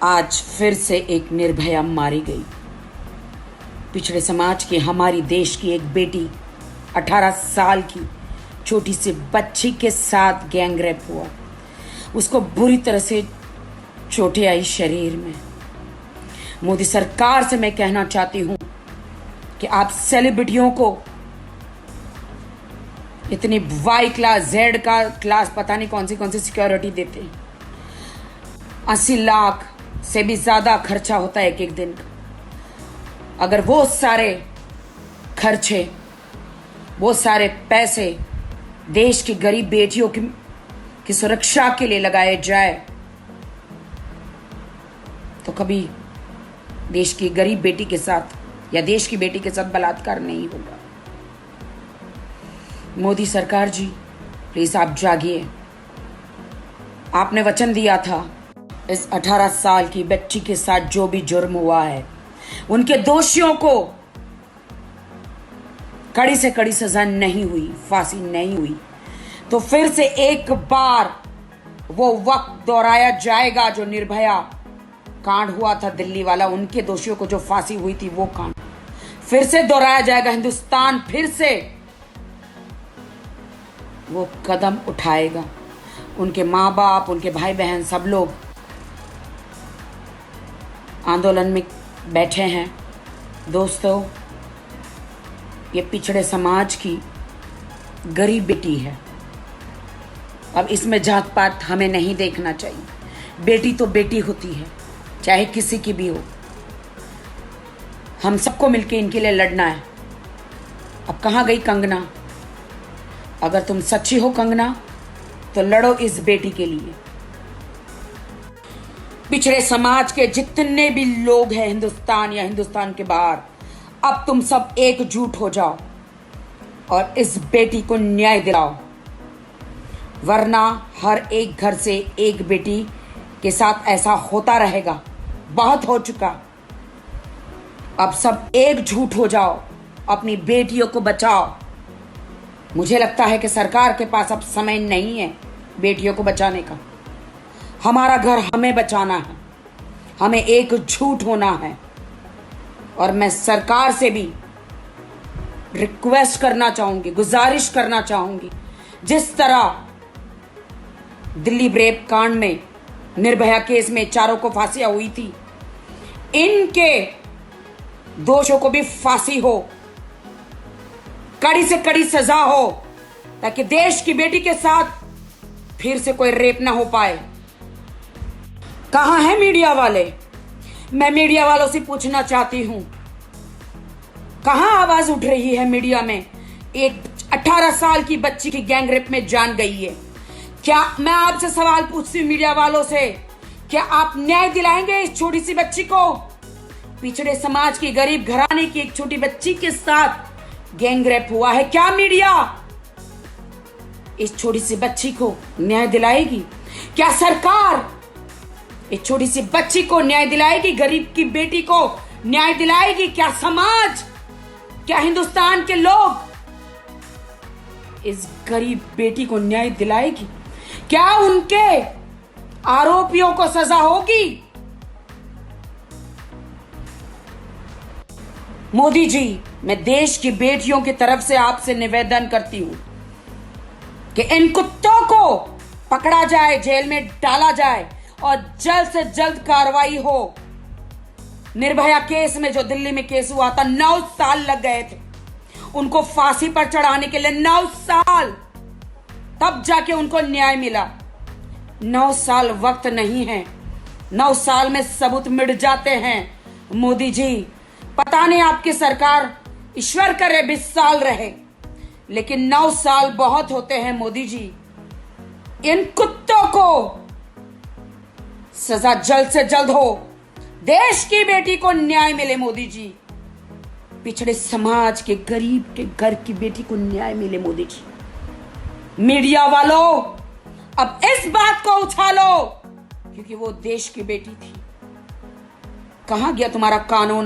आज फिर से एक निर्भया मारी गई। पिछड़े समाज की हमारी देश की एक बेटी 18 साल की छोटी सी बच्ची के साथ गैंग रेप हुआ। उसको बुरी तरह से चोटें आई शरीर में। मोदी सरकार से मैं कहना चाहती हूं कि आप सेलिब्रिटियों को इतनी वाई क्लास जेड का क्लास पता नहीं कौन सी सिक्योरिटी देते हैं। 80 लाख से भी ज्यादा खर्चा होता है एक दिन का। अगर वो सारे खर्चे, वो सारे पैसे देश की गरीब बेटियों की सुरक्षा के लिए लगाए जाए तो कभी देश की गरीब बेटी के साथ या देश की बेटी के साथ बलात्कार नहीं होगा। मोदी सरकार जी, प्लीज आप जागिए। आपने वचन दिया था इस 18 साल की बच्ची के साथ जो भी जुर्म हुआ है उनके दोषियों को कड़ी से कड़ी सजा नहीं हुई, फांसी नहीं हुई, तो फिर से एक बार वो वक्त दोहराया जाएगा जो निर्भया कांड हुआ था दिल्ली वाला। उनके दोषियों को जो फांसी हुई थी वो कांड फिर से दोहराया जाएगा। हिंदुस्तान फिर से वो कदम उठाएगा। उनके माँ बाप, उनके भाई बहन सब लोग आंदोलन में बैठे हैं। दोस्तों, ये पिछड़े समाज की गरीब बेटी है। अब इसमें जात पात हमें नहीं देखना चाहिए। बेटी तो बेटी होती है, चाहे किसी की भी हो। हम सबको मिलकर इनके लिए लड़ना है। अब कहाँ गई कंगना? अगर तुम सच्ची हो कंगना तो लड़ो इस बेटी के लिए। पिछड़े समाज के जितने भी लोग हैं हिंदुस्तान या हिंदुस्तान के बाहर, अब तुम सब एकजुट हो जाओ और इस बेटी को न्याय दिलाओ, वरना हर एक घर से एक बेटी के साथ ऐसा होता रहेगा। बहुत हो चुका। अब सब एकजुट हो जाओ, अपनी बेटियों को बचाओ। मुझे लगता है कि सरकार के पास अब समय नहीं है बेटियों को बचाने का। हमारा घर हमें बचाना है, हमें एकजुट होना है। और मैं सरकार से भी रिक्वेस्ट करना चाहूंगी, गुजारिश करना चाहूंगी, जिस तरह दिल्ली रेप कांड में निर्भया केस में चारों को फांसियां हुई थी, इनके दोषों को भी फांसी हो, कड़ी से कड़ी सजा हो, ताकि देश की बेटी के साथ फिर से कोई रेप ना हो पाए। कहां है मीडिया वाले? मैं मीडिया वालों से पूछना चाहती हूं, कहां आवाज उठ रही है मीडिया में? एक 18 साल की बच्ची की गैंग रेप में जान गई है। क्या मैं आपसे सवाल पूछती हूं मीडिया वालों से, क्या आप न्याय दिलाएंगे इस छोटी सी बच्ची को? पिछड़े समाज की गरीब घराने की एक छोटी बच्ची के साथ गैंग रेप हुआ है। क्या मीडिया इस छोटी सी बच्ची को न्याय दिलाएगी? क्या सरकार इस छोटी सी बच्ची को न्याय दिलाएगी? गरीब की बेटी को न्याय दिलाएगी? क्या समाज, क्या हिंदुस्तान के लोग इस गरीब बेटी को न्याय दिलाएगी? क्या उनके आरोपियों को सजा होगी? मोदी जी, मैं देश की बेटियों की तरफ से आपसे निवेदन करती हूं कि इन कुत्तों को पकड़ा जाए, जेल में डाला जाए और जल्द से जल्द कार्रवाई हो। निर्भया केस में जो दिल्ली में केस हुआ था, 9 साल लग गए थे उनको फांसी पर चढ़ाने के लिए। 9 साल, तब जाके उनको न्याय मिला। 9 साल वक्त नहीं है। 9 साल में सबूत मिट जाते हैं। मोदी जी, पता नहीं आपकी सरकार, ईश्वर करे 20 साल रहे, लेकिन 9 साल बहुत होते हैं। मोदी जी, इन कुत्तों को सजा जल्द से जल्द हो, देश की बेटी को न्याय मिले। मोदी जी, पिछड़े समाज के गरीब के घर की बेटी को न्याय मिले। मोदी जी, मीडिया वालों, अब इस बात को उछालो, क्योंकि वो देश की बेटी थी। कहां गया तुम्हारा कानून?